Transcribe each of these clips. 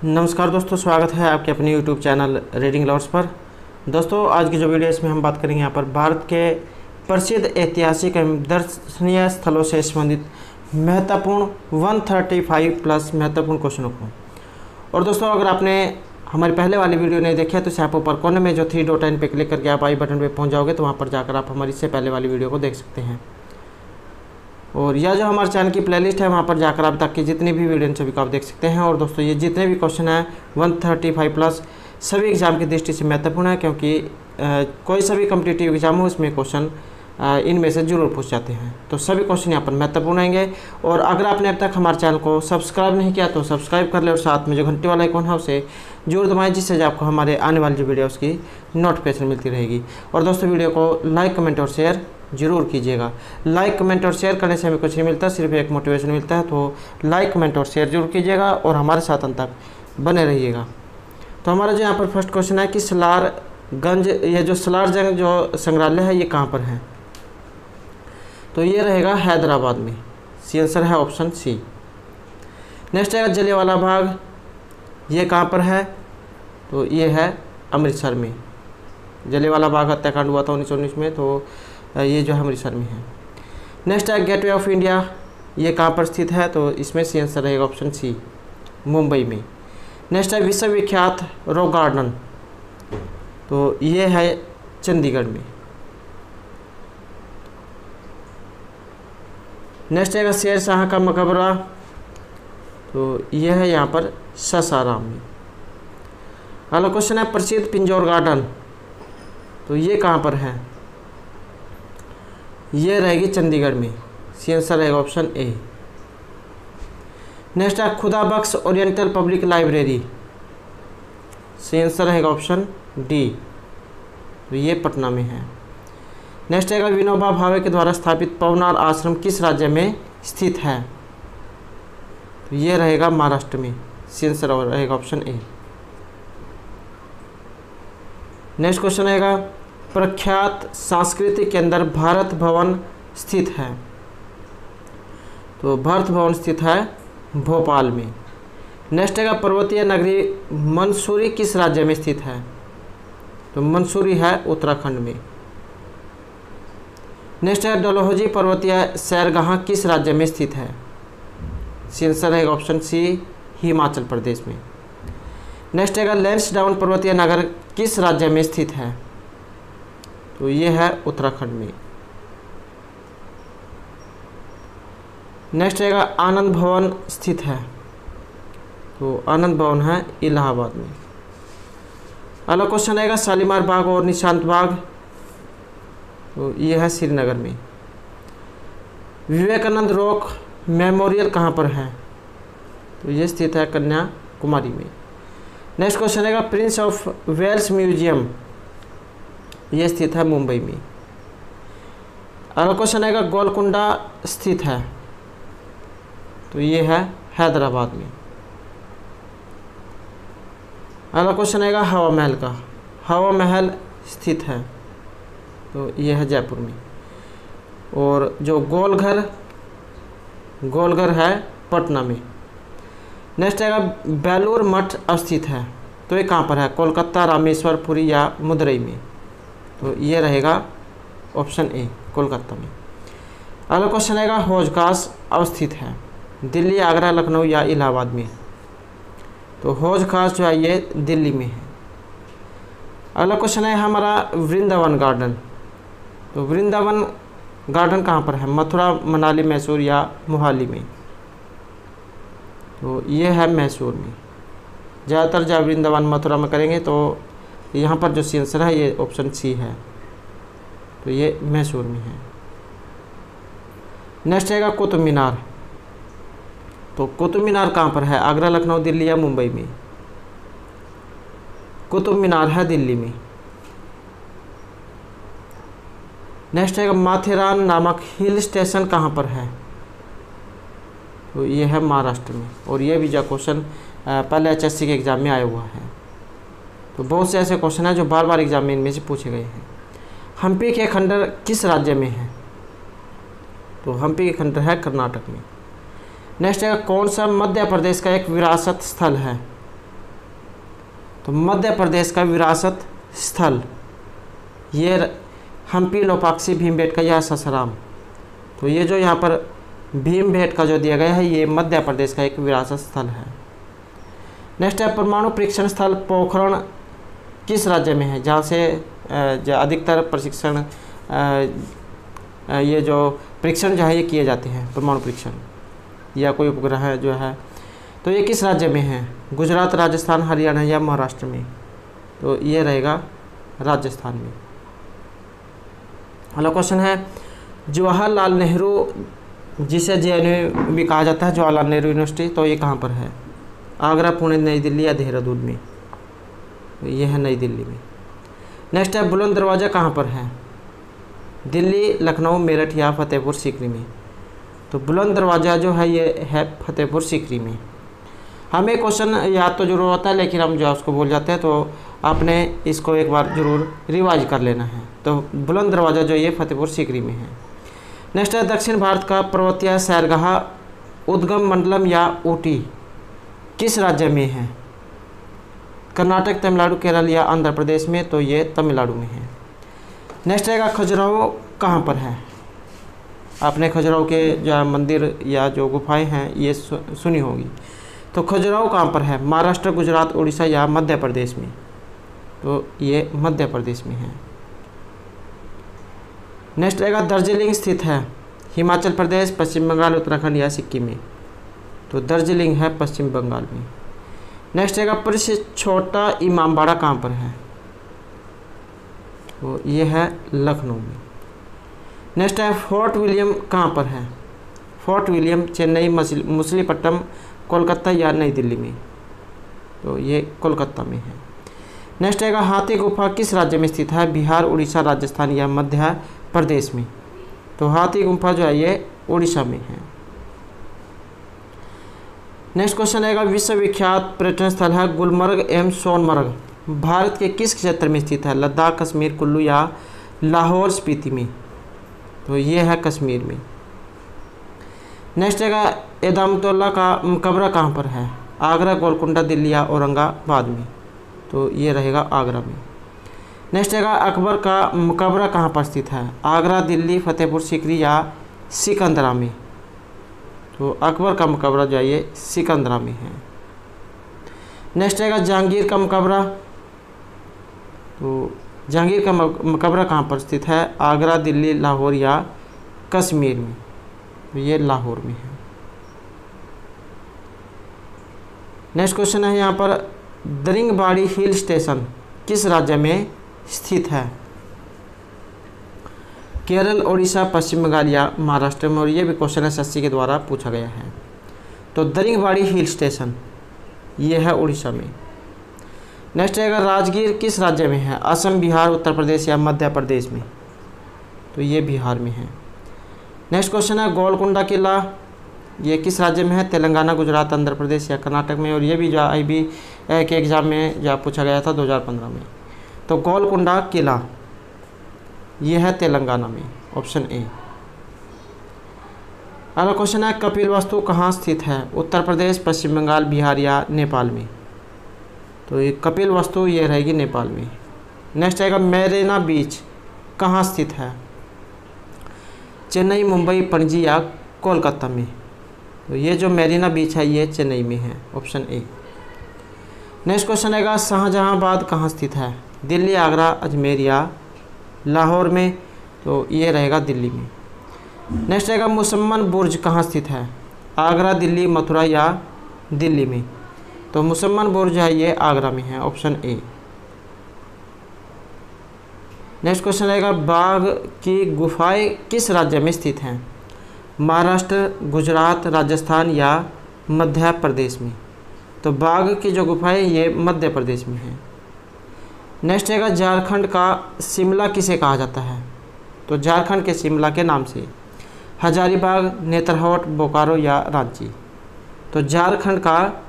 नमस्कार दोस्तों, स्वागत है आपके अपने YouTube चैनल रीडिंग लवर्स पर। दोस्तों, आज की जो वीडियो इसमें हम बात करेंगे यहाँ पर भारत के प्रसिद्ध ऐतिहासिक एवं दर्शनीय स्थलों से संबंधित महत्वपूर्ण 135 प्लस महत्वपूर्ण क्वेश्चनों को। और दोस्तों, अगर आपने हमारी पहले वाली वीडियो नहीं देखी है तो इसे आप ऊपर कोने में जो 3 डॉट लाइन पर क्लिक करके आप आई बटन पर पहुँच जाओगे तो वहाँ पर जाकर आप हमारी इससे पहले वाली वीडियो को देख सकते हैं। और यह जो हमारे चैनल की प्लेलिस्ट है वहाँ पर जाकर आप तक की जितनी भी वीडियो सभी को आप देख सकते हैं। और दोस्तों, ये जितने भी क्वेश्चन हैं 135 प्लस सभी एग्ज़ाम की दृष्टि से महत्वपूर्ण है, क्योंकि कोई सभी कॉम्पिटिटिव एग्जाम हो उसमें क्वेश्चन इनमें से जरूर पूछ जाते हैं। तो सभी क्वेश्चन यहाँ पर महत्वपूर्ण आएंगे। और अगर आपने अब तक हमारे चैनल को सब्सक्राइब नहीं किया तो सब्सक्राइब कर ले और साथ में जो घंटे वाला आइकॉन है उसे जरूर दबाएं, जिससे आपको हमारे आने वाली जो वीडियो उसकी नोटिफिकेशन मिलती रहेगी। और दोस्तों, वीडियो को लाइक कमेंट और शेयर जरूर कीजिएगा। लाइक कमेंट और शेयर करने से हमें कुछ नहीं मिलता, सिर्फ एक मोटिवेशन मिलता है। तो लाइक कमेंट और शेयर जरूर कीजिएगा और हमारे साथ अंत तक बने रहिएगा। तो हमारा जो यहाँ पर फर्स्ट क्वेश्चन है कि सलारगंज, ये जो सलारजंग जो संग्रहालय है ये कहाँ पर है? तो ये रहेगा हैदराबाद में। सी आंसर है ऑप्शन सी। नेक्स्ट है जलियांवाला बाग, ये कहाँ पर है? तो ये है अमृतसर में। जलियांवाला बाग हत्याकांड हुआ था 1919 में, तो ये जो है अमृतसर में है। नेक्स्ट है गेटवे ऑफ इंडिया, ये कहाँ पर स्थित है? तो इसमें सी आंसर रहेगा ऑप्शन सी, मुंबई में। नेक्स्ट है विश्वविख्यात रॉक गार्डन, तो ये है चंडीगढ़ में। नेक्स्ट है शेर शाह का मकबरा, तो ये है यहाँ पर सासाराम में। अगला क्वेश्चन है प्रसिद्ध पिंजौर गार्डन, तो ये कहाँ पर है? ये रहेगी चंडीगढ़ में। सी आंसर रहेगा ऑप्शन ए। नेक्स्ट है Khuda Bakhsh oriental public library, see answer रहेगा ऑप्शन डी, तो ये पटना में है। नेक्स्ट है विनोबा भावे के द्वारा स्थापित पवनार आश्रम किस राज्य में स्थित है? तो ये रहेगा महाराष्ट्र में। सी आंसर रहेगा ऑप्शन ए। नेक्स्ट क्वेश्चन रहेगा प्रख्यात सांस्कृतिक केंद्र भारत भवन स्थित है? तो भारत भवन स्थित है भोपाल में। नेक्स्ट है पर्वतीय नगरी मंसूरी किस राज्य में स्थित है? तो मंसूरी है उत्तराखंड में। नेक्स्ट है डलहौजी पर्वतीय सैरगाह किस राज्य में स्थित है? सी आंसर रहेगा ऑप्शन सी, हिमाचल प्रदेश में। नेक्स्ट है लैंसडाउन पर्वतीय नगर किस राज्य में स्थित है? तो ये है उत्तराखंड में। नेक्स्ट है आनंद भवन स्थित है, तो आनंद भवन है इलाहाबाद में। अगला क्वेश्चन है शालीमार बाग और निशांत बाग, तो ये है श्रीनगर में। विवेकानंद रॉक मेमोरियल कहाँ पर है? तो ये स्थित है कन्याकुमारी में। नेक्स्ट क्वेश्चन है प्रिंस ऑफ वेल्स म्यूजियम, ये स्थित है मुंबई में। अगला क्वेश्चन है गोलकुंडा स्थित है, तो ये है हैदराबाद में। अगला क्वेश्चन है हवा महल का, हवा महल स्थित है, तो ये है जयपुर में। और जो गोलघर है पटना में। नेक्स्ट है बेलूर मठ स्थित है, तो ये कहाँ पर है? कोलकाता, रामेश्वर, पुरी या मदुरई में? तो ये रहेगा ऑप्शन ए, कोलकाता में। अगला क्वेश्चन है हौज खास अवस्थित है, दिल्ली, आगरा, लखनऊ या इलाहाबाद में? तो हौज खास जो है ये दिल्ली में है। अगला क्वेश्चन है हमारा वृंदावन गार्डन, तो वृंदावन गार्डन कहाँ पर है? मथुरा, मनाली, मैसूर या मोहाली में? तो ये है मैसूर में। ज़्यादातर जब वृंदावन मथुरा में करेंगे तो यहाँ पर जो सी आंसर है ये ऑप्शन सी है, तो ये मैसूर में है। नेक्स्ट है कुतुब मीनार, तो कुतुब मीनार कहाँ पर है? आगरा, लखनऊ, दिल्ली या मुंबई में? कुतुब मीनार है दिल्ली में। नेक्स्ट है माथेरान नामक हिल स्टेशन कहाँ पर है? तो ये है महाराष्ट्र में। और ये भी जो क्वेश्चन पहले HSC के एग्ज़ाम में आया हुआ है। तो बहुत से ऐसे क्वेश्चन हैं जो बार बार एग्जाम में इनमें से पूछे गए हैं। हम्पी के खंडर किस राज्य में है? तो हम्पी के खंडर है कर्नाटक में। नेक्स्ट है कौन सा मध्य प्रदेश का एक विरासत स्थल है? तो मध्य प्रदेश का विरासत स्थल ये हम्पी लोपाक्षी भीमबेटका या ससाराम। तो ये जो यहाँ पर भीमबेटका जो दिया गया है ये मध्य प्रदेश का एक विरासत स्थल है। नेक्स्ट है परमाणु परीक्षण स्थल पोखरण किस राज्य में है, जहाँ से अधिकतर प्रशिक्षण ये जो परीक्षण जो है ये किए जाते हैं, परमाणु परीक्षण या कोई उपग्रह जो है, तो ये किस राज्य में है, गुजरात, राजस्थान, हरियाणा या महाराष्ट्र में। तो ये रहेगा राजस्थान में। अगला क्वेश्चन है जवाहरलाल नेहरू, जिसे JNU भी कहा जाता है, जवाहरलाल नेहरू यूनिवर्सिटी, तो ये कहाँ पर है, आगरा, पुणे, नई दिल्ली या देहरादून में। तो ये है नई दिल्ली में। नेक्स्ट है बुलंद दरवाज़ा कहाँ पर है, दिल्ली, लखनऊ, मेरठ या फतेहपुर सीकरी में। तो बुलंद दरवाज़ा जो है ये है फतेहपुर सीकरी में। हमें क्वेश्चन याद तो जरूर होता है लेकिन हम जो है उसको भूल जाते हैं, तो आपने इसको एक बार ज़रूर रिवाइज कर लेना है। तो बुलंद दरवाज़ा जो ये फतेहपुर सीकरी में है। नेक्स्ट है दक्षिण भारत का पर्वतीय सैरगाह उद्गम मंडलम या ऊटी किस राज्य में है, कर्नाटक, तमिलनाडु, केरल या आंध्र प्रदेश में। तो ये तमिलनाडु में है। नेक्स्ट रहेगा खजुराहो कहाँ पर है, आपने खजुराहो के जो मंदिर या जो गुफाएं हैं ये सुनी होगी। तो खजुराहो कहाँ पर है, महाराष्ट्र, गुजरात, उड़ीसा या मध्य प्रदेश में। तो ये मध्य प्रदेश में है। नेक्स्ट रहेगा दार्जिलिंग स्थित है, हिमाचल प्रदेश, पश्चिम बंगाल, उत्तराखंड या सिक्किम में। तो दार्जिलिंग है पश्चिम बंगाल में। नेक्स्ट रहेगा प्रसिद्ध छोटा इमामबाड़ा कहाँ पर है, तो ये है लखनऊ में। नेक्स्ट है फोर्ट विलियम कहाँ पर है, फोर्ट विलियम चेन्नई, मछलीपट्टनम, कोलकाता या नई दिल्ली में। तो ये कोलकाता में है। नेक्स्ट रहेगा हाथी गुफा किस राज्य में स्थित है, बिहार, उड़ीसा, राजस्थान या मध्य प्रदेश में। तो हाथी गुफा जो है ये उड़ीसा में है। नेक्स्ट क्वेश्चन रहेगा विश्व विख्यात पर्यटन स्थल है गुलमर्ग एवं सोनमर्ग भारत के किस क्षेत्र में स्थित है, लद्दाख, कश्मीर, कुल्लू या लाहौल स्पीति में। तो ये है कश्मीर में। नेक्स्ट रहेगा एदामतुल्ला का मकबरा कहाँ पर है, आगरा, गोलकुंडा, दिल्ली या औरंगाबाद में। तो ये रहेगा आगरा में। नेक्स्ट रहेगा अकबर का मकबरा कहाँ पर स्थित है, आगरा, दिल्ली, फतेहपुर सीकरी या सिकंदरा में। तो अकबर का मकबरा जो है ये सिकंदरा में है। नेक्स्ट रहेगा जहांगीर का मकबरा, तो जहांगीर का मकबरा कहाँ पर स्थित है, आगरा, दिल्ली, लाहौर या कश्मीर में। तो ये लाहौर में है। नेक्स्ट क्वेश्चन है यहाँ पर दरिंगबाड़ी हिल स्टेशन किस राज्य में स्थित है, केरल, ओडिशा, पश्चिम बंगाल या महाराष्ट्र में। और ये भी क्वेश्चन SSC के द्वारा पूछा गया है। तो दरिंगबाड़ी हिल स्टेशन ये है उड़ीसा में। नेक्स्ट रहेगा राजगीर किस राज्य में है, असम, बिहार, उत्तर प्रदेश या मध्य प्रदेश में। तो ये बिहार में है। नेक्स्ट क्वेश्चन है गोलकुंडा किला ये किस राज्य में है, तेलंगाना, गुजरात, आंध्र प्रदेश या कर्नाटक में। और ये भी जो IB के एग्ज़ाम में जो पूछा गया था 2015 में। तो गोलकुंडा किला ये है तेलंगाना में, ऑप्शन A। अगला क्वेश्चन है कपिलवस्तु कहाँ स्थित है, उत्तर प्रदेश, पश्चिम बंगाल, बिहार या नेपाल में। तो ये कपिलवस्तु ये रहेगी नेपाल में। नेक्स्ट आएगा मैरीना बीच कहाँ स्थित है, चेन्नई, मुंबई, पणजी या कोलकाता में। तो ये जो मैरीना बीच है ये चेन्नई में है, ऑप्शन A। नेक्स्ट क्वेश्चन आएगा शाहजहांबाद कहाँ स्थित है, दिल्ली, आगरा, अजमेर या लाहौर में। तो ये रहेगा दिल्ली में। नेक्स्ट रहेगा मुसम्मन बुर्ज कहाँ स्थित है, आगरा, दिल्ली, मथुरा या दिल्ली में। तो मुसम्मन बुर्ज है ये आगरा में है, ऑप्शन A। नेक्स्ट क्वेश्चन रहेगा बाघ की गुफाएं किस राज्य में स्थित हैं, महाराष्ट्र, गुजरात, राजस्थान या मध्य प्रदेश में। तो बाघ की जो गुफाएं ये मध्य प्रदेश में है। नेक्स्ट रहेगा झारखंड का शिमला किसे कहा जाता है, तो झारखंड के शिमला के नाम से, हजारीबाग, नेत्रहाट, बोकारो या रांची। तो झारखंड का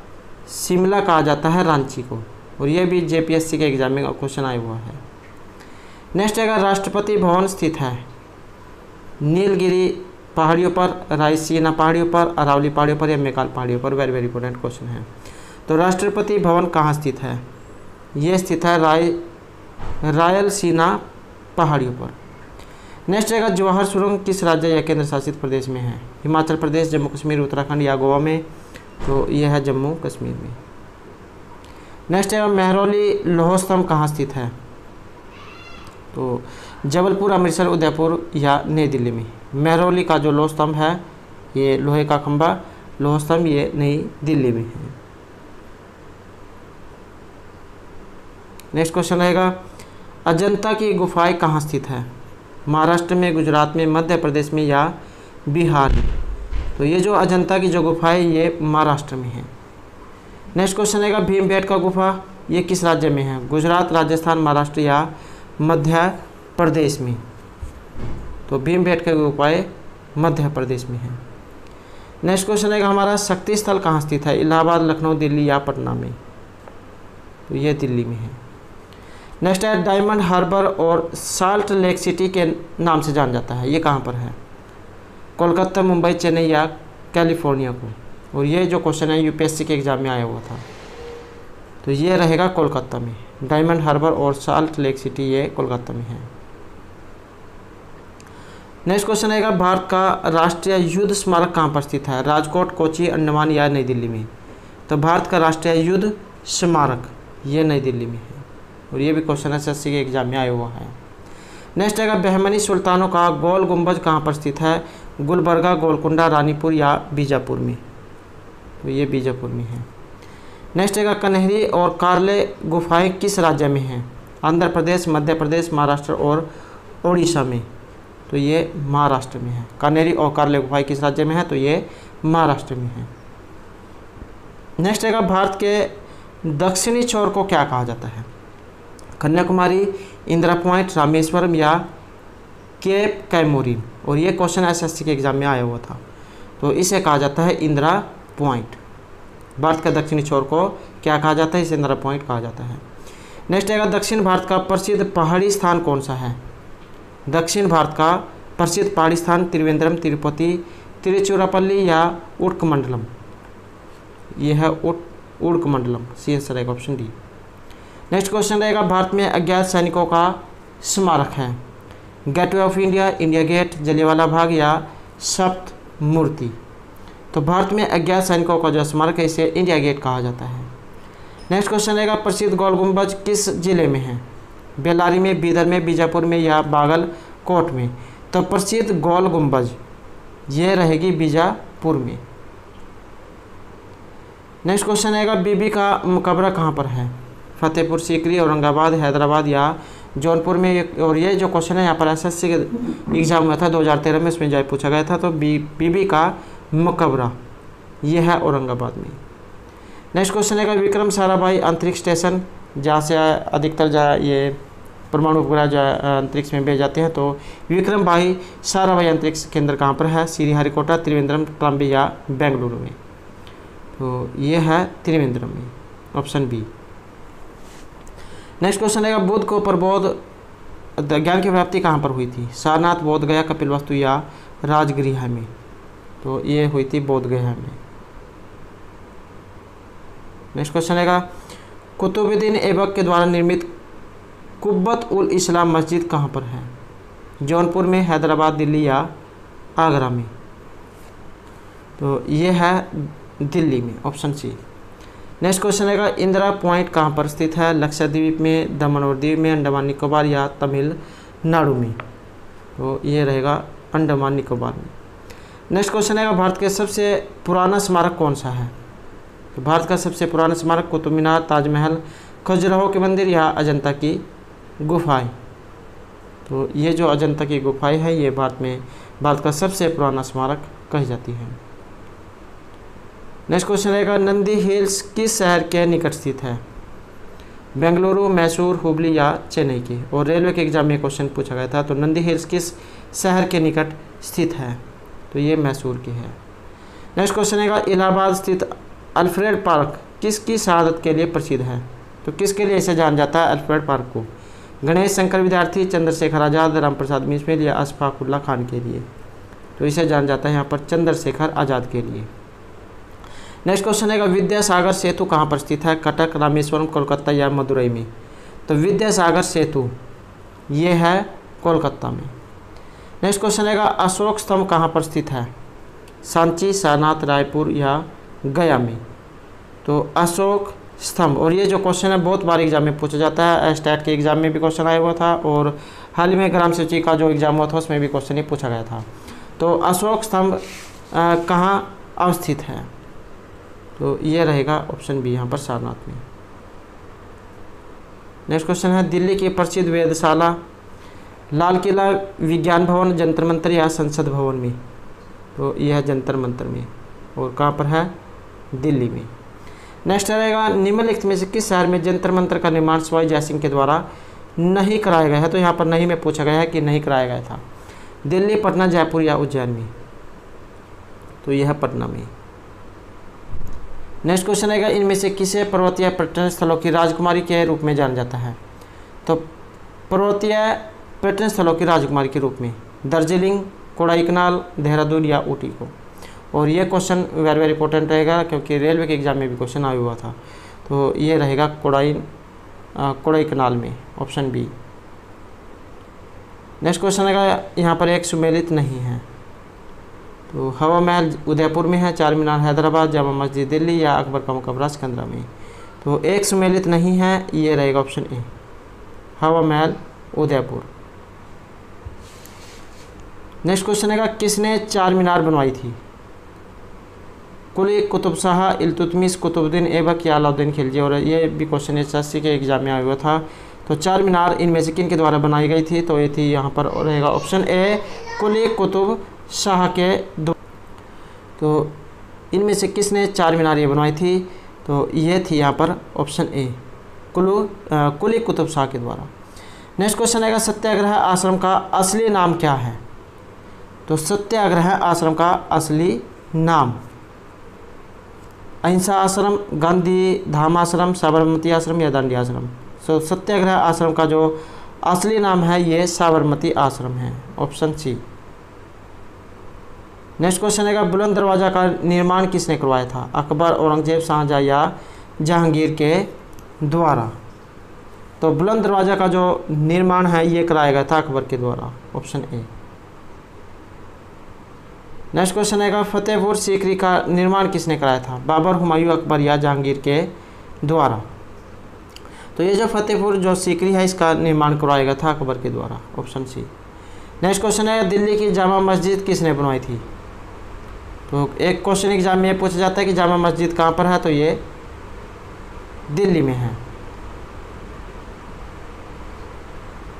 शिमला कहा जाता है रांची को। और ये भी JPSC के एग्जाम में क्वेश्चन आया हुआ है। नेक्स्ट रहेगा राष्ट्रपति भवन स्थित है नीलगिरी पहाड़ियों पर, रायसीना पहाड़ियों पर, अरावली पहाड़ियों पर या मेकाल पहाड़ियों पर। वेरी वेरी इंपॉर्टेंट क्वेश्चन है। तो राष्ट्रपति भवन कहाँ स्थित है, ये स्थित है रायलसीना पहाड़ियों पर। नेक्स्ट रहेगा जवाहर सुरंग किस राज्य या केंद्र शासित प्रदेश में है? हिमाचल प्रदेश, जम्मू कश्मीर, उत्तराखंड या गोवा में? तो यह है जम्मू कश्मीर में। नेक्स्ट है महरौली लौह स्तंभ कहाँ स्थित है? तो जबलपुर, अमृतसर, उदयपुर या नई दिल्ली में? महरौली का जो लौह स्तंभ है, ये लोहे का खंभा लौह स्तंभ, ये नई दिल्ली में है। नेक्स्ट क्वेश्चन रहेगा अजंता की गुफाएं कहाँ स्थित है? महाराष्ट्र में, गुजरात में, मध्य प्रदेश में या बिहार में? तो ये जो अजंता की जो गुफा है ये महाराष्ट्र में है। नेक्स्ट क्वेश्चन रहेगा भीमबेटका गुफा ये किस राज्य में है? गुजरात, राजस्थान, महाराष्ट्र या मध्य प्रदेश में? तो भीमबेटका गुफाएं मध्य प्रदेश में है। नेक्स्ट क्वेश्चन रहेगा हमारा शक्ति स्थल कहाँ स्थित है? इलाहाबाद, लखनऊ, दिल्ली या पटना में? तो ये दिल्ली में है। नेक्स्ट है डायमंड हार्बर और साल्ट लेक सिटी के नाम से जाना जाता है, ये कहाँ पर है? कोलकाता, मुंबई, चेन्नई या कैलिफोर्निया को? और ये जो क्वेश्चन है यूपीएससी के एग्जाम में आया हुआ था, तो ये रहेगा कोलकाता में। डायमंड हार्बर और साल्ट लेक सिटी ये कोलकाता में है। नेक्स्ट क्वेश्चन रहेगा भारत का राष्ट्रीय युद्ध स्मारक कहाँ पर स्थित है? राजकोट, कोची, अंडमान या नई दिल्ली में? तो भारत का राष्ट्रीय युद्ध स्मारक ये नई दिल्ली में है। और ये भी क्वेश्चन एसएससी के एग्जाम में आया हुआ है। नेक्स्ट रहेगा बहमनी सुल्तानों का गोल गुंबज कहाँ पर स्थित है? गुलबर्गा, गोलकुंडा, रानीपुर या बीजापुर में? तो ये बीजापुर में है। नेक्स्ट रहेगा कन्हेरी और कार्ले गुफाएं किस राज्य में हैं? आंध्र प्रदेश, मध्य प्रदेश, महाराष्ट्र और ओडिशा में? तो ये महाराष्ट्र में है। कन्हेरी और कार्ले गुफाएं किस राज्य में है? तो ये महाराष्ट्र में है। नेक्स्ट रहेगा भारत के दक्षिणी छोर को क्या कहा जाता है? कन्याकुमारी, इंदिरा पॉइंट, रामेश्वरम या केप कैमोरिन? और ये क्वेश्चन एसएससी के एग्जाम में आया हुआ था, तो इसे कहा जाता है इंदिरा पॉइंट। भारत का दक्षिणी छोर को क्या कहा जाता है? इसे इंदिरा पॉइंट कहा जाता है। नेक्स्ट आएगा दक्षिण भारत का प्रसिद्ध पहाड़ी स्थान कौन सा है? दक्षिण भारत का प्रसिद्ध पहाड़ी स्थान त्रिवेंद्रम, तिरुपति, तिरुचिरापल्ली या उड़कमंडलम? यह है उड़कमंडलम, सी आंसर रहेगा ऑप्शन डी। नेक्स्ट क्वेश्चन रहेगा भारत में अज्ञात सैनिकों का स्मारक है? Gateway of India, India gate, Jallianwala Bagh या सप्त मूर्ति? तो भारत में अज्ञात सैनिकों का जो स्मारक है इसे इंडिया गेट कहा जाता है। नेक्स्ट क्वेश्चन रहेगा प्रसिद्ध गोल गुंबज किस जिले में है? बेल्लारी में, बीदर में, बीजापुर में या बागलकोट में? तो प्रसिद्ध गोल गुंबज ये रहेगी बीजापुर में। नेक्स्ट क्वेश्चन रहेगा बीबी का मकबरा कहाँ पर है? फतेहपुर सीकरी, औरंगाबाद, हैदराबाद या जौनपुर में? और ये जो क्वेश्चन है यहाँ पर एसएससी के एग्जाम में था 2013 में, इसमें जो पूछा गया था। तो बीबी का मकबरा ये है औरंगाबाद में। नेक्स्ट क्वेश्चन है विक्रम साराभाई अंतरिक्ष स्टेशन जहाँ से अधिकतर ये परमाणु उपग्रह जो अंतरिक्ष में भेजे जाते हैं, तो विक्रम भाई साराभाई अंतरिक्ष केंद्र कहाँ पर है? श्रीहरिकोटा, त्रिवेंद्रम, ट्राम्बी या बेंगलुरु में? तो ये है त्रिवेंद्रम में, ऑप्शन बी। नेक्स्ट क्वेश्चन है बुद्ध को प्रबोध ज्ञान की प्राप्ति कहाँ पर हुई थी? सारनाथ, बोध गया, कपिलवस्तु या राजगृह में? तो ये हुई थी बोध गया में। नेक्स्ट क्वेश्चन है कुतुबुद्दीन ऐबक के द्वारा निर्मित कुब्बत उल इस्लाम मस्जिद कहाँ पर है? जौनपुर में, हैदराबाद, दिल्ली या आगरा में? तो ये है दिल्ली में, ऑप्शन सी। नेक्स्ट क्वेश्चन है इंदिरा पॉइंट कहाँ पर स्थित है? लक्षद्वीप में, दमन और दीव में, अंडमान निकोबार या तमिलनाडु में? तो ये रहेगा अंडमान निकोबार में। नेक्स्ट क्वेश्चन है भारत के सबसे पुराना स्मारक कौन सा है? तो भारत का सबसे पुराना स्मारक कुतुब मीनार, ताजमहल, खजुराहो के मंदिर या अजंता की गुफाएं? तो ये जो अजंता की गुफाएं है ये भारत का सबसे पुराना स्मारक कही जाती है। नेक्स्ट क्वेश्चन रहेगा नंदी हिल्स किस शहर के निकट स्थित है? बेंगलुरु, मैसूर, हुबली या चेन्नई के? और रेलवे के एग्जाम में क्वेश्चन पूछा गया था, तो नंदी हिल्स किस शहर के निकट स्थित है? तो ये मैसूर की है। नेक्स्ट क्वेश्चन है इलाहाबाद स्थित अल्फ्रेड पार्क किसकी शहादत के लिए प्रसिद्ध है? तो किसके लिए इसे जाना जाता है अल्फ्रेड पार्क को? गणेश शंकर विद्यार्थी, चंद्रशेखर आज़ाद, रामप्रसाद बिस्मिल या अशफाकुल्ला खान के लिए? तो इसे जाना जाता है यहाँ पर चंद्रशेखर आज़ाद के लिए। नेक्स्ट क्वेश्चन है विद्यासागर सेतु कहाँ पर स्थित है? कटक, रामेश्वरम, कोलकाता या मदुरई में? तो विद्यासागर सेतु ये है कोलकाता में। नेक्स्ट क्वेश्चन है अशोक स्तंभ कहाँ पर स्थित है? सांची, सारनाथ, रायपुर या गया में? तो अशोक स्तंभ, और ये जो क्वेश्चन है बहुत बार एग्जाम में पूछा जाता है। स्टैट के एग्जाम में भी क्वेश्चन आया हुआ था और हाल ही में ग्राम सूची का जो एग्जाम हुआ था उसमें भी क्वेश्चन ही पूछा गया था। तो अशोक स्तंभ कहाँ अवस्थित है? तो ये रहेगा ऑप्शन बी यहाँ पर सारनाथ में। नेक्स्ट क्वेश्चन है दिल्ली की प्रसिद्ध वेधशाला लाल किला, विज्ञान भवन, जंतर मंतर या संसद भवन में? तो यह है जंतर मंतर में, और कहाँ पर है? दिल्ली में। नेक्स्ट रहेगा निम्नलिखित में से किस शहर में जंतर मंतर का निर्माण सवाई जयसिंह के द्वारा नहीं कराया गया है? तो यहाँ पर नहीं में पूछा गया है कि नहीं कराया गया था। दिल्ली, पटना, जयपुर या उज्जैन में? तो यह है पटना में। नेक्स्ट क्वेश्चन है इनमें से किसे पर्वतीय पर्यटन स्थलों की राजकुमारी के रूप में जाना जाता है? तो पर्वतीय पर्यटन स्थलों की राजकुमारी के रूप में दार्जिलिंग, कोडाईकनाल, देहरादून या ऊटी को? और ये क्वेश्चन वेरी वेरी इंपॉर्टेंट रहेगा क्योंकि रेलवे के एग्जाम में भी क्वेश्चन आया हुआ था। तो ये रहेगा कोडाईकनाल में, ऑप्शन बी। नेक्स्ट क्वेश्चन है यहाँ पर एक सुमेलित नहीं है। तो हवा महल उदयपुर में है, चार मीनार हैदराबाद, जामा मस्जिद दिल्ली या अकबर का मकबरा सिकंदरा में? तो एक सुमेलित नहीं है, ये रहेगा ऑप्शन ए, हवा महल उदयपुर। नेक्स्ट क्वेश्चन है किसने चार मीनार बनवाई थी? कुली, कुतुब शाह, इल्तुतमिश, कुतुबुद्दीन ऐबक या अलाउद्दीन खिलजी? और ये भी क्वेश्चन एसएससी के एग्जाम में आया हुआ था। तो चार मीनार इनमें से किन के द्वारा बनाई गई थी? तो ये थी यहाँ पर रहेगा ऑप्शन ए, कुली कुतुब शाह के दो। तो इनमें से किसने चार मीनार ये बनवाई थी? तो ये थी यहाँ पर ऑप्शन ए, कुली कुतुब शाह के द्वारा। नेक्स्ट क्वेश्चन है सत्याग्रह आश्रम का असली नाम क्या है? तो सत्याग्रह आश्रम का असली नाम अहिंसा आश्रम, गांधी धाम आश्रम, साबरमती आश्रम या दांडी आश्रम? सो सत्याग्रह आश्रम का जो असली नाम है ये साबरमती आश्रम है, ऑप्शन सी। नेक्स्ट क्वेश्चन है बुलंद दरवाज़ा का निर्माण किसने करवाया था? अकबर, औरंगजेब, शाहजहां या जहांगीर के द्वारा? तो बुलंद दरवाज़ा का जो निर्माण है ये कराया गया था अकबर के द्वारा, ऑप्शन ए। नेक्स्ट क्वेश्चन है फतेहपुर सीकरी का निर्माण किसने कराया था? बाबर, हुमायूं, अकबर या जहांगीर के द्वारा? तो ये जो फतेहपुर जो सीकरी है इसका निर्माण करवाया गया था अकबर के द्वारा, ऑप्शन सी। नेक्स्ट क्वेश्चन है दिल्ली की जामा मस्जिद किसने बनवाई थी? तो एक क्वेश्चन एग्जाम में पूछा जाता है कि जामा मस्जिद कहाँ पर है? तो ये दिल्ली में है।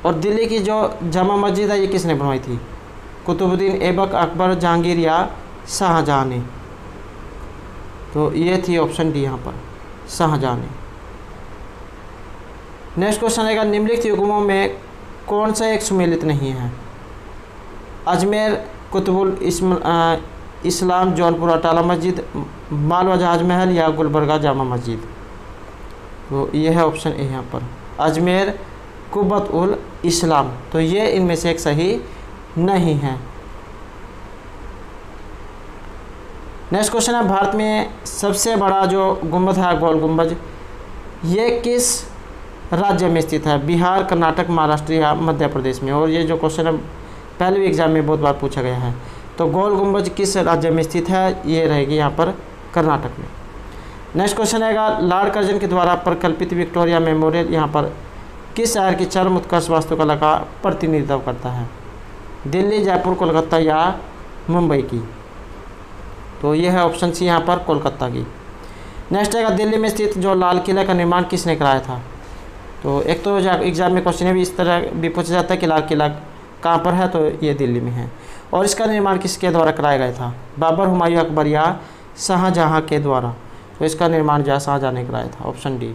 और दिल्ली की जो जामा मस्जिद है ये किसने बनवाई थी? कुतुबुद्दीन ऐबक, अकबर, जहांगीर या शाहजहां ने? तो ये थी ऑप्शन डी यहाँ पर, शाहजहां ने। नेक्स्ट क्वेश्चन है निम्नलिखित युग्मों में कौन सा एक सुमेलित नहीं है? अजमेर, कुतुबुल इस्लाम, जौनपुर अटाला मस्जिद, मालवा जहाज महल या गुलबर्गा जामा मस्जिद? तो ये है ऑप्शन ए यहाँ पर, अजमेर, कुब्बत उल इस्लाम। तो ये इनमें से एक सही नहीं है। नेक्स्ट क्वेश्चन है भारत में सबसे बड़ा जो गुंबद है गोल गुंबज ये किस राज्य में स्थित है? बिहार, कर्नाटक, महाराष्ट्र या मध्य प्रदेश में? और ये जो क्वेश्चन है पहले भी एग्जाम में बहुत बार पूछा गया है। तो गोल गुंबज किस राज्य में स्थित है? ये रहेगी यहाँ पर कर्नाटक में। नेक्स्ट क्वेश्चन है लॉर्ड कर्जन के द्वारा प्रकल्पित विक्टोरिया मेमोरियल यहाँ पर किस शहर की चरम उत्कर्ष वास्तुकला का प्रतिनिधित्व करता है? दिल्ली, जयपुर, कोलकाता या मुंबई की? तो ये है ऑप्शन सी यहाँ पर कोलकाता की। नेक्स्ट है दिल्ली में स्थित जो लाल किला का निर्माण किसने कराया था? तो एक तो एग्जाम में क्वेश्चन भी इस तरह भी पूछा जाता है कि लाल किला कहाँ पर है? तो ये दिल्ली में है। और इसका निर्माण किसके द्वारा कराया गया था? बाबर, हुमायूं, अकबर या शाहजहां के द्वारा? तो इसका निर्माण जो शाहजहां ने कराया था, ऑप्शन डी।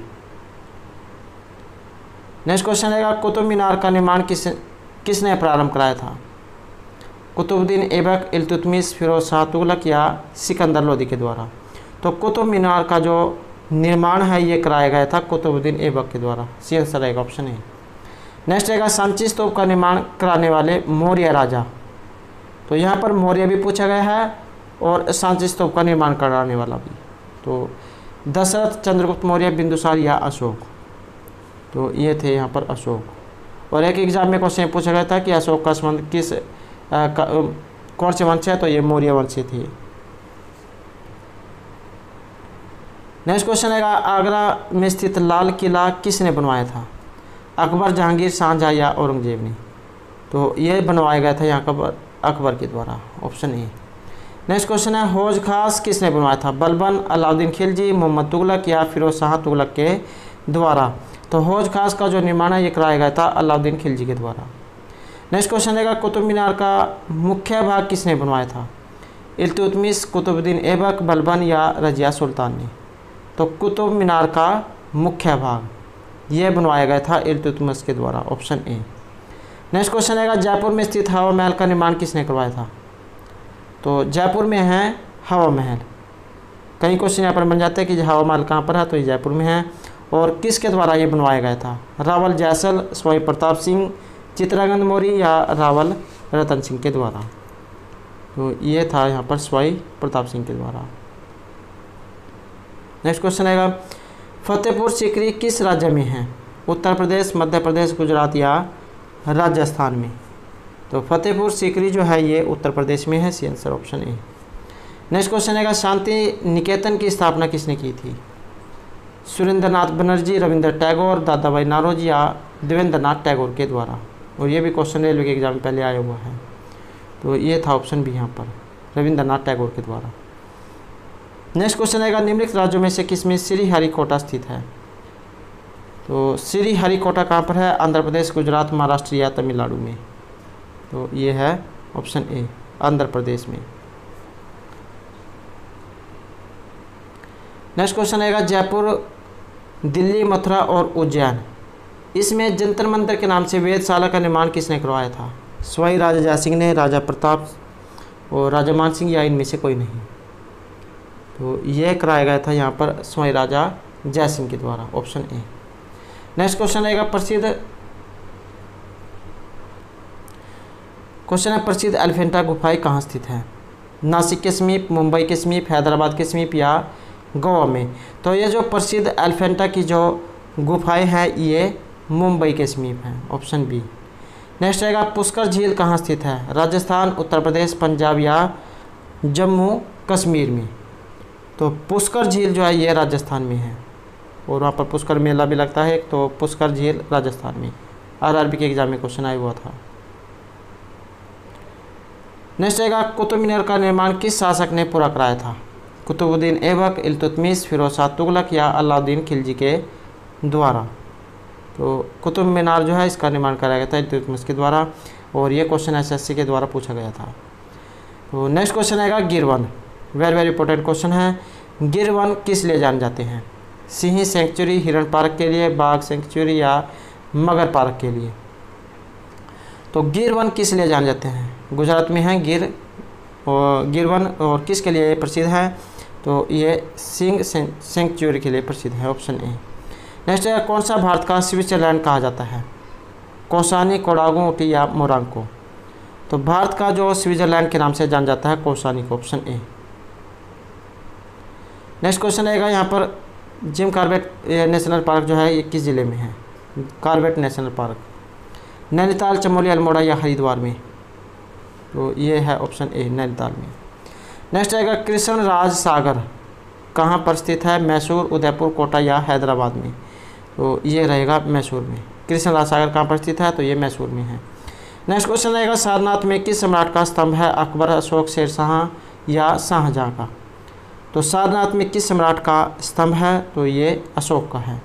नेक्स्ट क्वेश्चन है कुतुब मीनार का निर्माण किसने प्रारंभ कराया था? कुतुबुद्दीन ऐबक, इल्तुतमिश, फिरोज शाह तुगलक या सिकंदर लोदी के द्वारा? तो कुतुब मीनार का जो निर्माण है ये कराया गया था कुतुबुद्दीन ऐबक के द्वारा, सी आंसर रहेगा ऑप्शन ए। नेक्स्ट रहेगा सांची स्तूप का निर्माण कराने वाले मौर्य राजा? तो यहाँ पर मौर्य भी पूछा गया है और सांची स्तूप का निर्माण कराने वाला भी। तो दशरथ, चंद्रगुप्त मौर्य, बिंदुसार या अशोक। तो ये थे यहाँ पर अशोक। और एक एग्जाम में क्वेश्चन पूछा गया था कि अशोक का संबंध किस कौन से वंश है, तो ये मौर्य वंश से थी। नेक्स्ट क्वेश्चन है आगरा में स्थित लाल किला किसने बनवाया था? अकबर, जहांगीर, शाहजहां या औरंगजेब ने? तो ये बनवाया गया था यहाँ अकबर के द्वारा, ऑप्शन ए। नेक्स्ट क्वेश्चन है हौज खास किसने बनवाया था? बलबन, अलाउद्दीन खिलजी, मोहम्मद तुगलक या फिरोज शाह तुगलक के द्वारा? तो हौज खास का जो निर्माण है ये कराया गया था अलाउद्दीन खिलजी के द्वारा। नेक्स्ट क्वेश्चन है कुतुब मीनार का मुख्य भाग किसने बनवाया था? इल्तुतमिश, कुतुबुद्दीन ऐबक, बलबन या रजिया सुल्तान ने? तो कुतुब मीनार का मुख्य भाग ये बनवाया गया था इल्तुतमिश के द्वारा, ऑप्शन ए। नेक्स्ट क्वेश्चन है जयपुर में स्थित हवा महल का निर्माण किसने करवाया था? तो जयपुर में है हवा महल। कई क्वेश्चन यहाँ पर बन जाते हैं कि हवा महल कहाँ पर है, तो ये जयपुर में है। और किसके द्वारा ये बनवाया गया था? रावल जैसल, स्वाई प्रताप सिंह, चित्रांगद मौर्य या रावल रतन सिंह के द्वारा? तो ये था यहाँ पर स्वाई प्रताप सिंह के द्वारा। नेक्स्ट क्वेश्चन है फतेहपुर सीकरी किस राज्य में है? उत्तर प्रदेश, मध्य प्रदेश, गुजरात या राजस्थान में? तो फतेहपुर सीकरी जो है ये उत्तर प्रदेश में है, C answer option A. Next question है शांति निकेतन की स्थापना किसने की थी? सुरेंद्रनाथ बनर्जी, रविंद्र टैगोर, दादा भाई नारोजी या देवेंद्रनाथ टैगोर के द्वारा? और ये भी क्वेश्चन रेलवे के एग्जाम में पहले आया हुआ है। तो ये था ऑप्शन बी यहाँ पर, रविंद्रनाथ टैगोर के द्वारा। नेक्स्ट क्वेश्चन है निम्नलिखित राज्यों में से किसमें श्रीहरिकोटा स्थित है? तो श्रीहरिकोटा कहाँ पर है? आंध्र प्रदेश, गुजरात, महाराष्ट्र या तमिलनाडु में? तो ये है ऑप्शन ए, आंध्र प्रदेश में। नेक्स्ट क्वेश्चन है जयपुर, दिल्ली, मथुरा और उज्जैन, इसमें जंतर मंतर के नाम से वेधशाला का निर्माण किसने करवाया था? स्वाई राजा जयसिंह ने, राजा प्रताप और राजा मान सिंह या इनमें से कोई नहीं? तो ये कराया गया था यहाँ पर स्वाई राजा जयसिंह के द्वारा, ऑप्शन ए। नेक्स्ट क्वेश्चन आएगा प्रसिद्ध एलिफेंटा गुफाएं कहाँ स्थित है? नासिक के समीप, मुंबई के समीप, हैदराबाद के समीप या गोवा में? तो ये जो प्रसिद्ध एलिफेंटा की जो गुफाएं हैं ये मुंबई के समीप हैं, ऑप्शन बी। नेक्स्ट आएगा पुष्कर झील कहाँ स्थित है? राजस्थान, उत्तर प्रदेश, पंजाब या जम्मू कश्मीर में? तो पुष्कर झील जो है ये राजस्थान में है और वहाँ पर पुष्कर मेला भी लगता है। तो पुष्कर झील राजस्थान में, आरआरबी के एग्जाम में क्वेश्चन आया हुआ था। नेक्स्ट आएगा कुतुब मीनार का निर्माण किस शासक ने पूरा कराया था? कुतुबुद्दीन ऐबक, इल्तुतमिश, फिरोज शाह तुगलक या अलाउद्दीन खिलजी के द्वारा? तो कुतुब मीनार जो है इसका निर्माण कराया गया था इल्तुतमिश के द्वारा और ये क्वेश्चन एसएससी के द्वारा पूछा गया था। तो नेक्स्ट क्वेश्चन आएगा गिर वन, वेरी इंपॉर्टेंट क्वेश्चन है। गिर वन किस लिए जाने जाते हैं? सिंह सेंचुरी, हिरण पार्क के लिए, बाघ सेंचुरी या मगर पार्क के लिए? तो गिर वन किस लिए जाने जाते हैं? गुजरात में है गिर वन और किसके लिए प्रसिद्ध है? तो ये सिंह सेंचुरी के लिए प्रसिद्ध है, ऑप्शन ए। नेक्स्ट है कौन सा भारत का स्विट्जरलैंड कहा जाता है? कौसानी, कोडागू, ऊटी या मोरंको? तो भारत का जो स्विट्जरलैंड के नाम से जाना जाता है कौसानी को, ऑप्शन ए। नेक्स्ट क्वेश्चन आएगा यहाँ पर जिम कॉर्बेट नेशनल पार्क जो है ये किस ज़िले में है? Corbett national park Nainital, Chamoli, Almora या हरिद्वार में? तो ये है ऑप्शन ए, नैनीताल में। नेक्स्ट आएगा कृष्ण राज सागर कहाँ पर स्थित है? मैसूर, उदयपुर, कोटा या हैदराबाद में? तो ये रहेगा मैसूर में। कृष्ण राज सागर कहाँ पर स्थित है? तो ये मैसूर में है। नेक्स्ट क्वेश्चन आएगा सारनाथ में किस सम्राट का स्तंभ है? अकबर, अशोक, शेरशाह या शाहजहां का? तो सारनाथ में किस सम्राट का स्तंभ है? तो ये अशोक का है।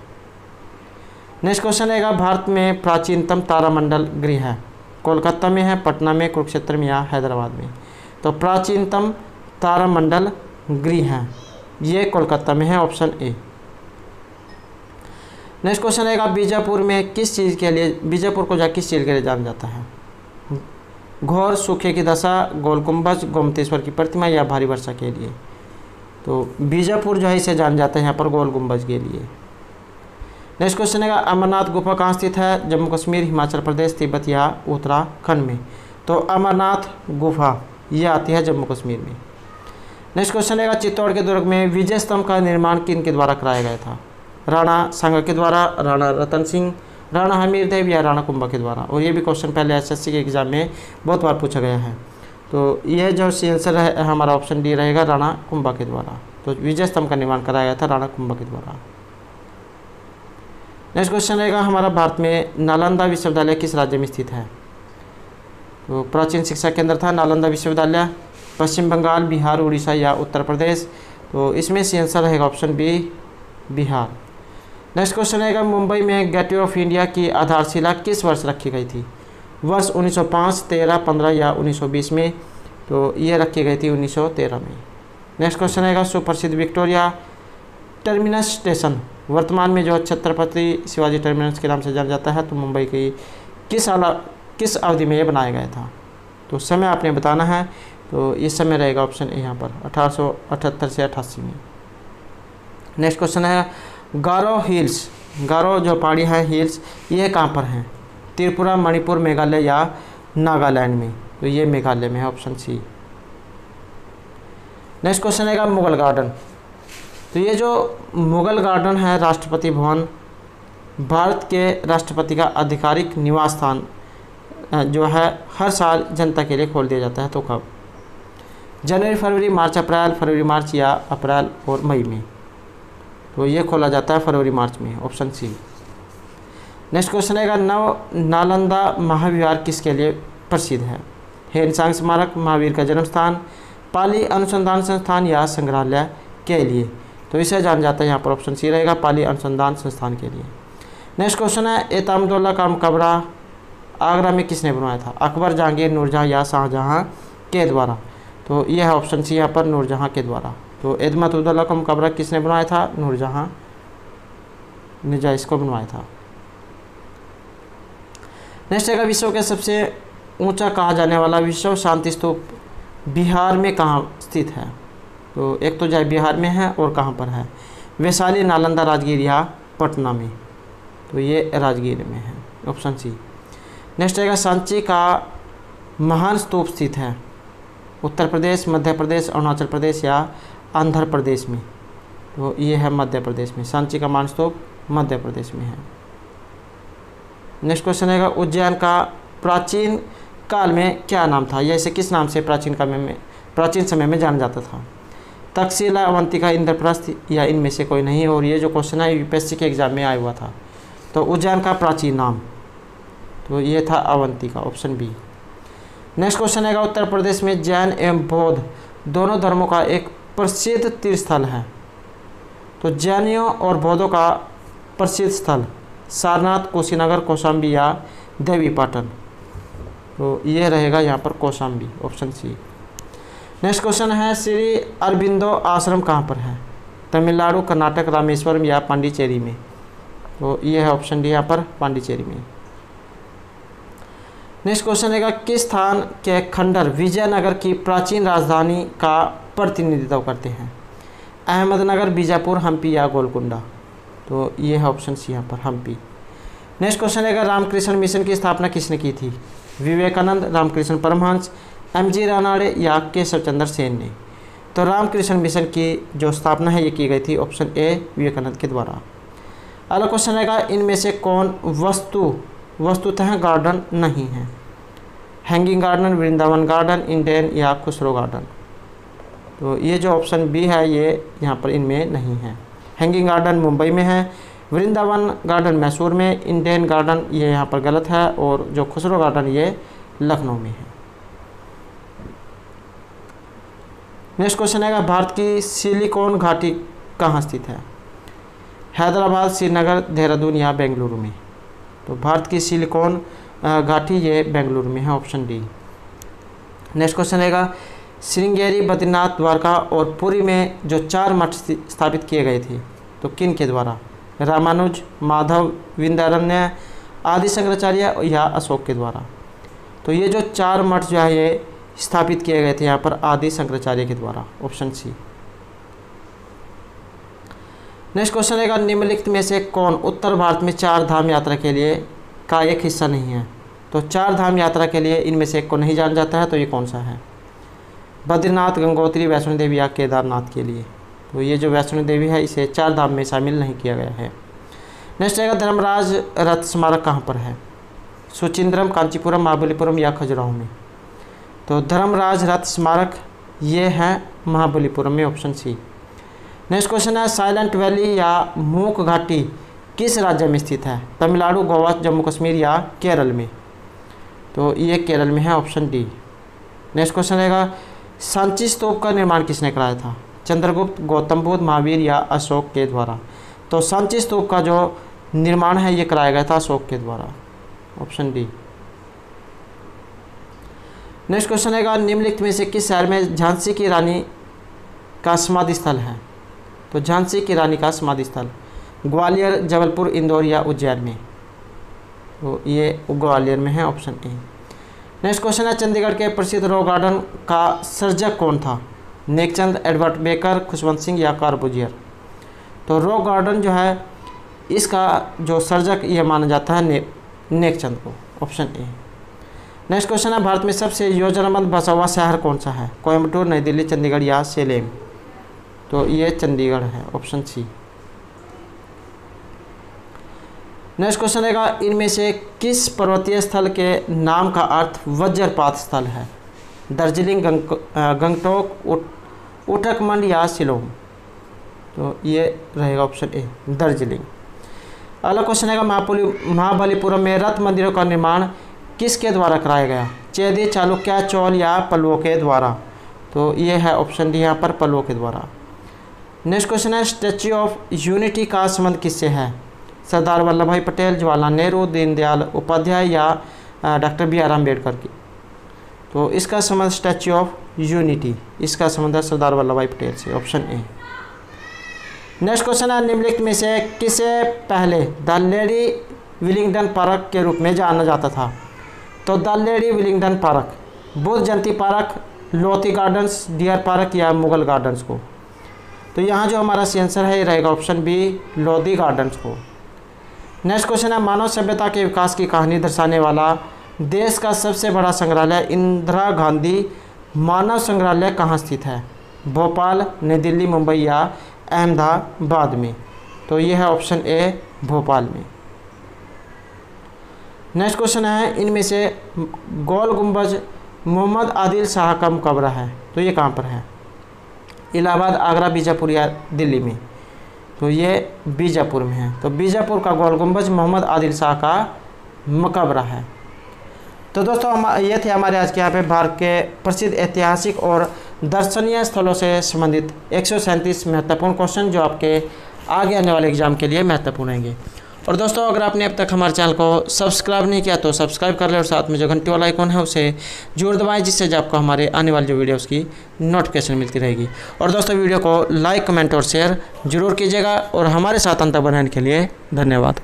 नेक्स्ट क्वेश्चन आएगा भारत में प्राचीनतम तारामंडल गृह है? कोलकाता में है, पटना में, कुरुक्षेत्र में या हैदराबाद में? तो प्राचीनतम तारामंडल गृह है ये कोलकाता में है, ऑप्शन ए। नेक्स्ट क्वेश्चन आएगा बीजापुर में किस चीज़ के लिए, बीजापुर को किस चीज़ के लिए जाना जाता है? घोर सूखे की दशा, गोल गुंबज, गोमतेश्वर की प्रतिमा या भारी वर्षा के लिए? तो बीजापुर जो है इसे जाना जाता है यहाँ पर गोल गुंबज के लिए। नेक्स्ट क्वेश्चन है अमरनाथ गुफा कहाँ स्थित है? जम्मू कश्मीर, हिमाचल प्रदेश, तिब्बत या उत्तराखंड में? तो अमरनाथ गुफा ये आती है जम्मू कश्मीर में। नेक्स्ट क्वेश्चन है चित्तौड़ के दुर्ग में विजय स्तंभ का निर्माण किन के द्वारा कराया गया था? राणा सांगा के द्वारा, राणा रतन सिंह, राणा हमीरदेव या राणा कुंभा के द्वारा। और ये भी क्वेश्चन पहले एसएससी के एग्जाम में बहुत बार पूछा गया है। तो यह जो आंसर है हमारा ऑप्शन डी रहेगा, राणा कुंभा के द्वारा। तो विजय स्तंभ का निर्माण कराया गया था राणा कुंभा के द्वारा। नेक्स्ट क्वेश्चन रहेगा हमारा, भारत में नालंदा विश्वविद्यालय किस राज्य में स्थित है? तो प्राचीन शिक्षा केंद्र था नालंदा विश्वविद्यालय, पश्चिम बंगाल, बिहार, उड़ीसा या उत्तर प्रदेश। तो इसमें से आंसर रहेगा option B, Bihar. Next question रहेगा, मुंबई में गेटवे ऑफ इंडिया की आधारशिला किस वर्ष रखी गई थी? वर्ष 1905, 13, 15 या 1920 में। तो ये रखी गई थी 1913 में। नेक्स्ट क्वेश्चन रहेगा, सुप्रसिद्ध विक्टोरिया टर्मिनस स्टेशन वर्तमान में जो छत्रपति शिवाजी टर्मिनस के नाम से जाना जाता है, तो मुंबई की किस अवधि में ये बनाया गया था? तो समय आपने बताना है। तो ये समय रहेगा ऑप्शन ए यहाँ पर 1878 से 88 में। नेक्स्ट क्वेश्चन है, गारो हिल्स, गारो जो पहाड़ी है हिल्स, ये कहाँ पर हैं? त्रिपुरा, मणिपुर, मेघालय या नागालैंड में। तो ये मेघालय में है, ऑप्शन सी। नेक्स्ट क्वेश्चन है मुगल गार्डन। तो ये जो मुगल गार्डन है राष्ट्रपति भवन, भारत के राष्ट्रपति का आधिकारिक निवास स्थान जो है हर साल जनता के लिए खोल दिया जाता है। तो कब? जनवरी, फरवरी, मार्च, अप्रैल, फरवरी, मार्च या अप्रैल और मई में। तो ये खोला जाता है फरवरी, मार्च में, ऑप्शन सी। नेक्स्ट क्वेश्चन है, नालंदा महाविहार किसके लिए प्रसिद्ध है? हेनसांग स्मारक, महावीर का जन्म स्थान, पाली अनुसंधान संस्थान या संग्रहालय के लिए। तो इसे जाना जाता है यहाँ पर, ऑप्शन सी रहेगा, पाली अनुसंधान संस्थान के लिए। नेक्स्ट क्वेश्चन है, एतमादुल्ला का मकबरा आगरा में किसने बनवाया था? अकबर, जहांगीर, नूरजहां या शाहजहां के द्वारा। तो यह है ऑप्शन सी यहाँ पर, नूरजहां के द्वारा। तो एतमादुल्ला का मकबरा किसने बनवाया था? नूरजहां ने इसको बनवाया था। नेक्स्ट है, विश्व के सबसे ऊंचा कहा जाने वाला विश्व शांति स्तूप बिहार में कहाँ स्थित है? तो एक तो जय बिहार में है और कहाँ पर है? वैशाली, नालंदा, राजगीर या पटना में। तो ये राजगीर में है, ऑप्शन सी। नेक्स्ट है, सांची का महान स्तूप स्थित है उत्तर प्रदेश, मध्य प्रदेश, अरुणाचल प्रदेश या आंध्र प्रदेश में। तो ये है मध्य प्रदेश में, सांची का महान स्तूप मध्य प्रदेश में है। नेक्स्ट क्वेश्चन है, उज्जैन का प्राचीन काल में क्या नाम था? यह इसे किस नाम से प्राचीन समय में जाना जाता था? तक्षशिला, अवंतिका, इंद्रप्रस्थ या इनमें से कोई नहीं। और ये जो क्वेश्चन है यूपीएससी के एग्जाम में आया हुआ था। तो उज्जैन का प्राचीन नाम, तो ये था Avantika, option B. Next question है, उत्तर प्रदेश में जैन एवं बौद्ध दोनों धर्मों का एक प्रसिद्ध तीर्थस्थल है। तो जैनियों और बौद्धों का प्रसिद्ध स्थल सारनाथ, कुशीनगर, कौशाम्बी या देवीपाटन। तो ये रहेगा यहाँ पर Kaushambi, option C. Next question है, श्री अरबिंदो आश्रम कहाँ पर है? तमिलनाडु, कर्नाटक, रामेश्वरम या पांडिचेरी में। तो ये है ऑप्शन डी यहाँ पर, पांडिचेरी में। नेक्स्ट क्वेश्चन है, किस स्थान के खंडर विजयनगर की प्राचीन राजधानी का प्रतिनिधित्व करते हैं? अहमदनगर, बीजापुर, हम्पी या गोलकुंडा। तो ये है ऑप्शन सी यहाँ पर, हम्पी। नेक्स्ट क्वेश्चन है, रामकृष्ण मिशन की स्थापना किसने की थी? विवेकानंद, रामकृष्ण परमहंस, एम.जी. रानाडे या केशव चंद्र सेन ने। तो रामकृष्ण मिशन की जो स्थापना है ये की गई थी, ऑप्शन ए, विवेकानंद के द्वारा। अगला क्वेश्चन है, इनमें से कौन वस्तुतः गार्डन नहीं है? Hanging garden, Vrindavan garden, Indian या खुसरो गार्डन। तो ये जो ऑप्शन बी है ये यहाँ पर इनमें नहीं है। हैंगिंग गार्डन मुंबई में है, वृंदावन गार्डन मैसूर में, इंडियन गार्डन ये यहाँ पर गलत है, और जो खुसरो गार्डन ये लखनऊ में है। नेक्स्ट क्वेश्चन है, भारत की सिलिकॉन घाटी कहाँ स्थित है? हैदराबाद, श्रीनगर, देहरादून या बेंगलुरु में। तो भारत की सिलिकॉन घाटी ये बेंगलुरु में है, ऑप्शन डी। नेक्स्ट क्वेश्चन है, श्रृंगेरी, बद्रीनाथ, द्वारका और पुरी में जो 4 मठ स्थापित किए गए थे, तो किन के द्वारा? रामानुज, माधव, विंध्यारण्य, आदि शंकराचार्य या अशोक के द्वारा। तो ये जो 4 मठ जो है ये स्थापित किए गए थे यहाँ पर आदि शंकराचार्य के द्वारा, ऑप्शन सी। नेक्स्ट क्वेश्चन है, निम्नलिखित में से कौन उत्तर भारत में 4 धाम यात्रा के लिए का एक हिस्सा नहीं है? तो 4 धाम यात्रा के लिए इनमें से एक को नहीं जाना जाता है, तो ये कौन सा है? बद्रीनाथ, गंगोत्री, वैष्णो देवी या केदारनाथ के लिए। तो ये जो वैष्णो देवी है इसे 4 धाम में शामिल नहीं किया गया है। नेक्स्ट आएगा धर्मराज रथ स्मारक कहाँ पर है? सुचिंद्रम, कांचीपुरम, महाबलीपुरम या खजुराहो में। तो धर्मराज रथ स्मारक ये है महाबलीपुरम में, ऑप्शन सी। नेक्स्ट क्वेश्चन है साइलेंट वैली या मूक घाटी किस राज्य में स्थित है? तमिलनाडु, गोवा, जम्मू कश्मीर या केरल में। तो ये केरल में है, ऑप्शन डी। नेक्स्ट क्वेश्चन रहेगा सांची स्तूप का निर्माण किसने कराया था? चंद्रगुप्त, गौतम बुद्ध, महावीर या अशोक के द्वारा। तो सांची स्तूप का जो निर्माण है ये कराया गया था अशोक के द्वारा, ऑप्शन डी। नेक्स्ट क्वेश्चन है निम्नलिखित में से किस शहर में झांसी की रानी का समाधि स्थल है? तो झांसी की रानी का समाधि स्थल ग्वालियर, जबलपुर, इंदौर या उज्जैन में। तो ये ग्वालियर में है, ऑप्शन ए। नेक्स्ट क्वेश्चन है चंडीगढ़ के प्रसिद्ध रॉक गार्डन का सर्जक कौन था? नेकचंद, एडवर्ड बेकर, खुशवंत सिंह या कॉर्बुजियर। तो रॉक गार्डन जो है इसका जो सर्जक ये माना जाता है नेकचंद को, ऑप्शन ए। नेक्स्ट क्वेश्चन है भारत में सबसे योजनाबद्ध बसा हुआ शहर कौन सा है? कोयम्बटूर, नई दिल्ली, चंडीगढ़ या सेलेम। तो ये चंडीगढ़ है, ऑप्शन सी। नेक्स्ट क्वेश्चन रहेगा इनमें से किस पर्वतीय स्थल के नाम का अर्थ वज्रपात स्थल है? दार्जिलिंग, गंगटोक, उत्तराखंड या शिलोंग। तो ये रहेगा ऑप्शन ए, दार्जिलिंग। अगला क्वेश्चन है महाबलीपुरम में रथ मंदिरों का निर्माण किसके द्वारा कराया गया? चेदी, चालुक्य, चोल या पल्लवों के द्वारा। तो ये है ऑप्शन डी यहाँ पर, पल्लवों के द्वारा। नेक्स्ट क्वेश्चन है स्टैच्यू ऑफ यूनिटी का संबंध किससे है? सरदार वल्लभ भाई पटेल, जवाहरलाल नेहरू, दीनदयाल उपाध्याय या डॉक्टर बी आर अम्बेडकर की। तो इसका संबंध स्टैच्यू ऑफ यूनिटी, इसका संबंध है सरदार वल्लभ भाई पटेल से, ऑप्शन ए। नेक्स्ट क्वेश्चन है निम्नलिखित में से किसे पहले द लेडी विलिंगडन पार्क के रूप में जाना जाता था? तो the lady Willingdon park, Buddha Jayanti park, Lodhi gardens, deer park या मुगल गार्डन्स को। तो यहाँ जो हमारा सी आंसर है ये रहेगा ऑप्शन बी, लोधी गार्डन्स को। नेक्स्ट क्वेश्चन है मानव सभ्यता के विकास की कहानी दर्शाने वाला देश का सबसे बड़ा संग्रहालय इंदिरा गांधी मानव संग्रहालय कहाँ स्थित है? भोपाल, नई दिल्ली, मुंबई या अहमदाबाद में। तो ये है ऑप्शन ए, भोपाल में। नेक्स्ट क्वेश्चन है इनमें से गोल गुंबज मोहम्मद आदिल शाह का मकबरा है, तो ये कहाँ पर है? इलाहाबाद, आगरा, बीजापुर या दिल्ली में। तो ये बीजापुर में है। तो बीजापुर का गोल गुंबज मोहम्मद आदिल शाह का मकबरा है। तो दोस्तों ये थे हमारे आज के यहाँ पे भारत के प्रसिद्ध ऐतिहासिक और दर्शनीय स्थलों से संबंधित 137 महत्वपूर्ण क्वेश्चन जो आपके आगे आने वाले एग्जाम के लिए महत्वपूर्ण रहेंगे। और दोस्तों अगर आपने अब तक हमारे चैनल को सब्सक्राइब नहीं किया तो सब्सक्राइब कर लें और साथ में जो घंटी वाला आइकॉन है उसे जरूर दबाएं, जिससे आपको हमारे आने वाली जो वीडियोस की नोटिफिकेशन मिलती रहेगी। और दोस्तों वीडियो को लाइक, कमेंट और शेयर जरूर कीजिएगा और हमारे साथ अंत तक बनाने के लिए धन्यवाद।